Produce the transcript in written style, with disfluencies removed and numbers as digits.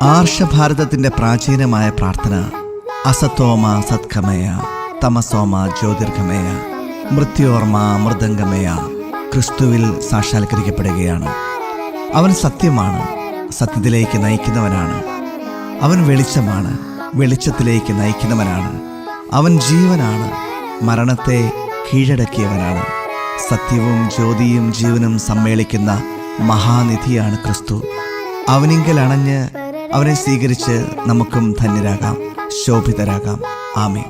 ആർഷഭാരതത്തിന്റെ പ്രാചീനമായ പ്രാർത്ഥന അസത്തോമ സത്കമയ തമസോമ ജ്യോതിർഗമയ മൃത്യോർമ മൃദംഗമയ ക്രിസ്തുവിൽ സാക്ഷാത്കരിക്കപ്പെടുകയാണ്. അവൻ സത്യമാണ്, സത്യത്തിലേക്ക് നയിക്കുന്നവനാണ്. അവൻ വെളിച്ചമാണ്, വെളിച്ചത്തിലേക്ക് നയിക്കുന്നവനാണ്. അവൻ ജീവനാണ്, മരണത്തെ കീഴടക്കിയവനാണ്. സത്യവും ജ്യോതിയും ജീവനും സമ്മേളിക്കുന്ന മഹാനിധിയാണ് ക്രിസ്തു. അവനിങ്കൽ അണഞ്ഞ് അവനെ സ്വീകരിച്ച് നമുക്കും ധന്യരാകാം, ശോഭിതരാകാം. ആമേൻ.